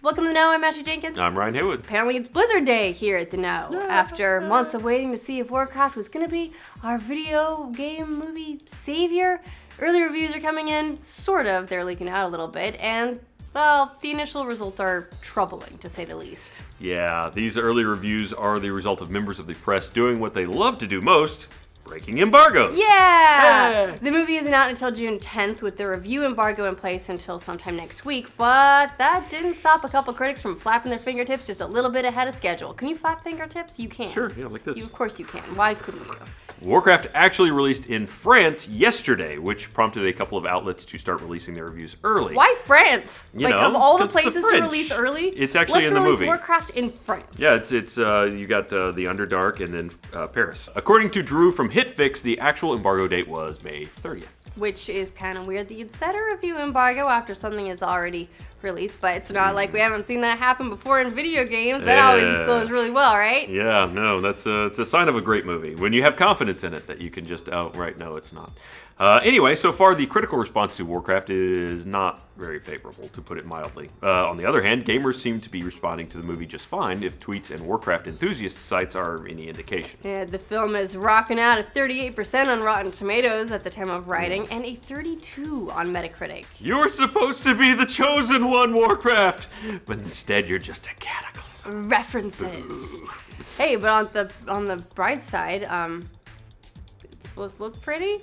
Welcome to The Know. I'm Ashley Jenkins. I'm Ryan Haywood. Apparently it's Blizzard Day here at The Know. After months of waiting to see if Warcraft was going to be our video game movie savior, early reviews are coming in, sort of. They're leaking out a little bit, and, well, the initial results are troubling, to say the least. Yeah, these early reviews are the result of members of the press doing what they love to do most, breaking embargoes. Yeah! Hey! The movie isn't out until June 10th with the review embargo in place until sometime next week, but that didn't stop a couple critics from flapping their fingertips just a little bit ahead of schedule. Can you flap fingertips? You can. Sure, yeah, like this. Of course you can. Why couldn't you? Warcraft actually released in France yesterday, which prompted a couple of outlets to start releasing their reviews early. Why France? Of all the places to release early, it's actually in the movie. Let's release Warcraft in France. Yeah, it's you got the Underdark and then Paris. According to Drew from HitFix, the actual embargo date was May 30th. Which is kind of weird that you'd set a review embargo after something is already released, but it's not like we haven't seen that happen before in video games. That always goes really well, right? Yeah, no, it's a sign of a great movie. When you have confidence in it that you can just outright know it's not. Anyway, so far the critical response to Warcraft is not very favorable, to put it mildly. On the other hand, gamers seem to be responding to the movie just fine, if tweets and Warcraft enthusiast sites are any indication. Yeah, the film is rocking out at 38% on Rotten Tomatoes at the time of writing, and a 32 on Metacritic. You're supposed to be the chosen one, Warcraft, but instead you're just a cataclysm. References. Ooh. Hey, but on the bright side, it's supposed to look pretty.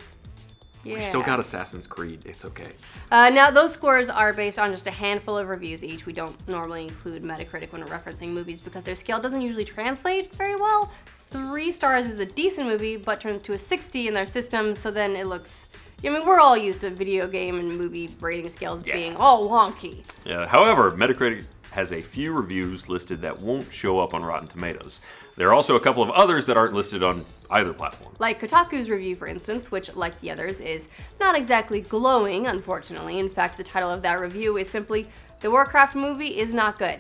Yeah. We still got Assassin's Creed. It's okay. Now, those scores are based on just a handful of reviews each. We don't normally include Metacritic when referencing movies because their scale doesn't usually translate very well. 3 stars is a decent movie, but turns to a 60 in their system, so then it looks... I mean, we're all used to video game and movie rating scales being all wonky. Yeah. However, Metacritic has a few reviews listed that won't show up on Rotten Tomatoes. There are also a couple of others that aren't listed on either platform. Like Kotaku's review, for instance, which, like the others, is not exactly glowing, unfortunately. In fact, the title of that review is simply, "The Warcraft movie is not good."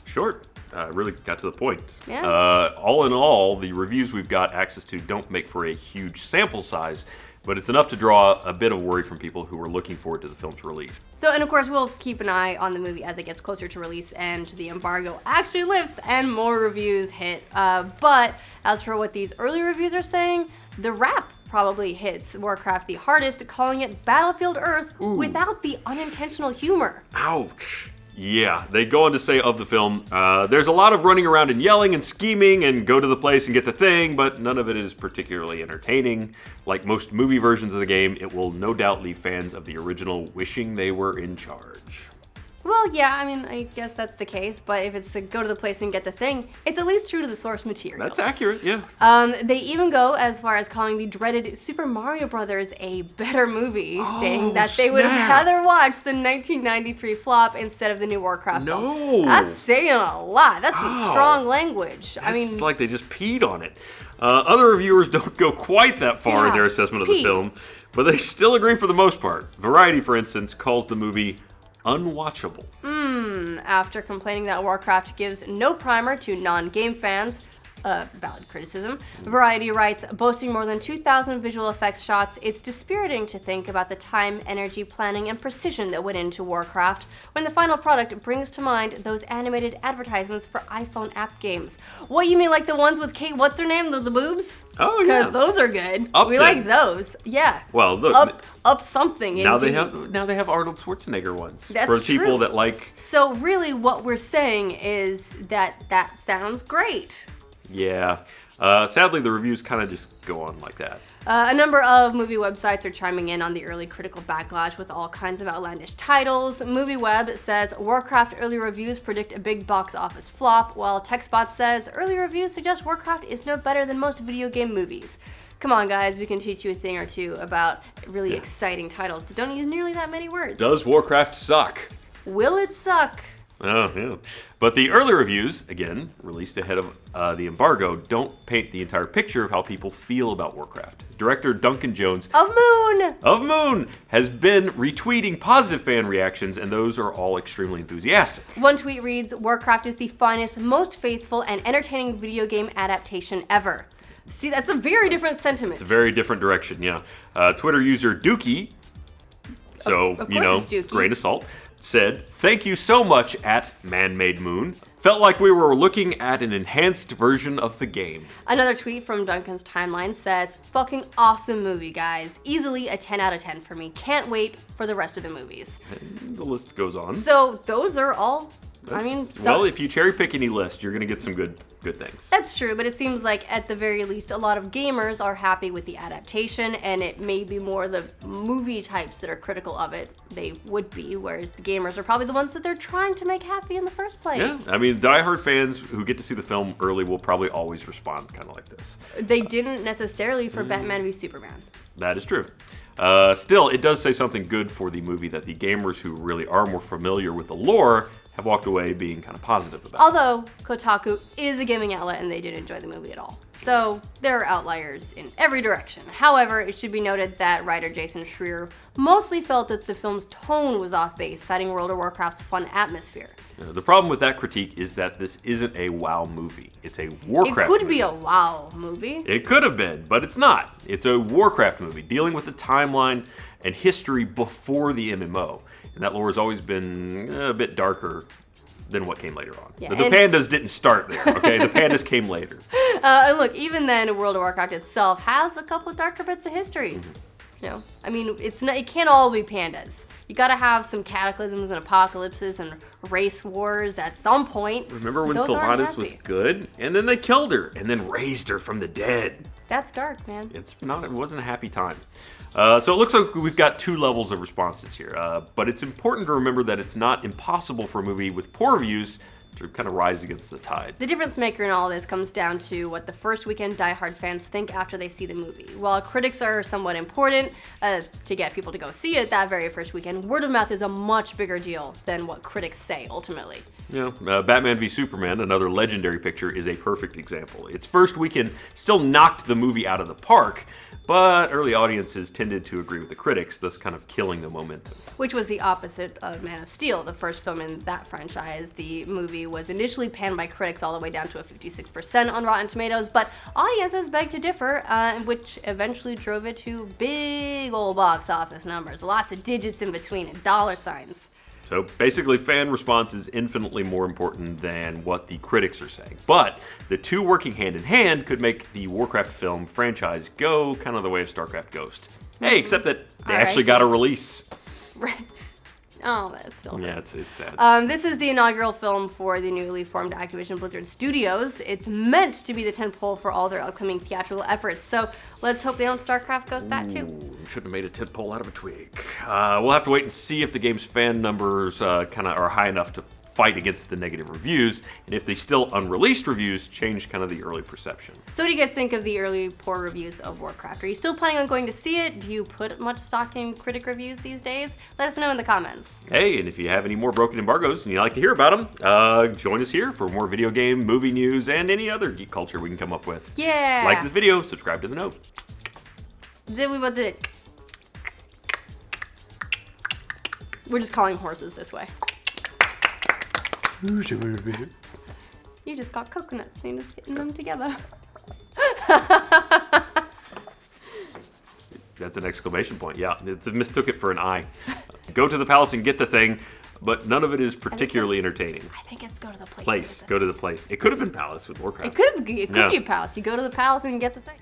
Short. Really got to the point. Yeah. All in all, the reviews we've got access to don't make for a huge sample size, but it's enough to draw a bit of worry from people who are looking forward to the film's release. So, and of course, we'll keep an eye on the movie as it gets closer to release and the embargo actually lifts and more reviews hit. But as for what these early reviews are saying, the rap probably hits Warcraft the hardest, calling it Battlefield Earth without the unintentional humor. Ouch. Yeah, they go on to say of the film, there's a lot of running around and yelling and scheming and go to the place and get the thing, but none of it is particularly entertaining. Like most movie versions of the game, it will no doubt leave fans of the original wishing they were in charge. Well, yeah, I mean, I guess that's the case, but if it's to go to the place and get the thing, it's at least true to the source material. That's accurate, yeah. They even go as far as calling the dreaded Super Mario Brothers a better movie, saying that they would rather watch the 1993 flop instead of the new Warcraft film. That's saying a lot. That's some strong language. It's like they just peed on it. Other reviewers don't go quite that far in their assessment of the film, but they still agree for the most part. Variety, for instance, calls the movie unwatchable. After complaining that Warcraft gives no primer to non-game fans, valid criticism, Variety writes, boasting more than 2,000 visual effects shots, it's dispiriting to think about the time, energy, planning, and precision that went into Warcraft when the final product brings to mind those animated advertisements for iPhone app games. What, you mean like the ones with Kate, what's her name, the boobs? Oh, yeah. Because those are good. Upton. We like those. Yeah. Well, look. Up something. Now they have Arnold Schwarzenegger ones. That's for true. People that like. So really what we're saying is that sounds great. Yeah. Sadly, the reviews kind of just go on like that. A number of movie websites are chiming in on the early critical backlash with all kinds of outlandish titles. MovieWeb says Warcraft early reviews predict a big box office flop, while TechSpot says early reviews suggest Warcraft is no better than most video game movies. Come on, guys, we can teach you a thing or two about really exciting titles that don't use nearly that many words. Does Warcraft suck? Will it suck? Oh, yeah. But the early reviews, again, released ahead of the embargo, don't paint the entire picture of how people feel about Warcraft. Director Duncan Jones of Moon has been retweeting positive fan reactions, and those are all extremely enthusiastic. One tweet reads, Warcraft is the finest, most faithful, and entertaining video game adaptation ever. See, that's a very different sentiment. It's a very different direction, yeah. Twitter user Dookie So, Of course it's Dookie. grain of salt, said, "Thank you so much at Man-Made Moon. Felt like we were looking at an enhanced version of the game." Another tweet from Duncan's timeline says, "Fucking awesome movie, guys. Easily a 10 out of 10 for me. Can't wait for the rest of the movies." And the list goes on. So those are all, Well, if you cherry pick any list, you're going to get some good things. That's true, but it seems like at the very least, a lot of gamers are happy with the adaptation, and it may be more the movie types that are critical of it. They would be, whereas the gamers are probably the ones that they're trying to make happy in the first place. Yeah, I mean, diehard fans who get to see the film early will probably always respond kind of like this. They didn't necessarily for Batman v Superman. That is true. Still, it does say something good for the movie that the gamers who really are more familiar with the lore have walked away being kind of positive about. Although Kotaku is a gaming outlet and they didn't enjoy the movie at all. So there are outliers in every direction. However, it should be noted that writer Jason Schreier mostly felt that the film's tone was off base, citing World of Warcraft's fun atmosphere. The problem with that critique is that this isn't a WoW movie. It's a Warcraft It could movie. be a WoW movie. It could have been, but it's not. It's a Warcraft movie dealing with the timeline and history before the MMO. And that lore has always been a bit darker than what came later on. Yeah, the pandas didn't start there, okay? The pandas came later. And look, even then, World of Warcraft itself has a couple of darker bits of history. You know, I mean, it can't all be pandas. You gotta have some cataclysms and apocalypses and race wars at some point. Remember when Those aren't Sylvanas was happy. good? And then they killed her, and then raised her from the dead. That's dark, man. It wasn't a happy time. So it looks like we've got two levels of responses here. But it's important to remember that it's not impossible for a movie with poor reviews to kind of rise against the tide. The difference maker in all this comes down to what the first weekend diehard fans think after they see the movie. While critics are somewhat important to get people to go see it that very first weekend, word of mouth is a much bigger deal than what critics say ultimately. Batman v Superman, another legendary picture, is a perfect example. Its first weekend still knocked the movie out of the park, but early audiences tended to agree with the critics, thus kind of killing the momentum. Which was the opposite of Man of Steel, the first film in that franchise. The movie was initially panned by critics all the way down to a 56% on Rotten Tomatoes, but audiences begged to differ, which eventually drove it to big old box office numbers. Lots of digits in between and dollar signs. So basically, fan response is infinitely more important than what the critics are saying. But the two working hand in hand could make the Warcraft film franchise go kind of the way of StarCraft Ghost. Hey, except that they actually got a release. Right. Oh, that's still Yeah, it's sad. This is the inaugural film for the newly formed Activision Blizzard Studios. It's meant to be the tentpole for all their upcoming theatrical efforts, so let's hope they don't StarCraft Ghost that too. Should have made a tentpole out of a twig. We'll have to wait and see if the game's fan numbers kind of are high enough to fight against the negative reviews, and if the still unreleased reviews change kind of the early perception. So what do you guys think of the early poor reviews of Warcraft? Are you still planning on going to see it? Do you put much stock in critic reviews these days? Let us know in the comments. Hey, and if you have any more broken embargoes and you'd like to hear about them, join us here for more video game, movie news, and any other geek culture we can come up with. Yeah. Like this video, subscribe to the note. We both did it. We're just calling horses this way. You just got coconuts and you're just hitting them together. That's an exclamation point. Yeah, it mistook it for an I. Go to the palace and get the thing, but none of it is particularly entertaining. I think it's go to the place. Go to the place. It could have been palace with Warcraft. It could be a palace. You go to the palace and get the thing.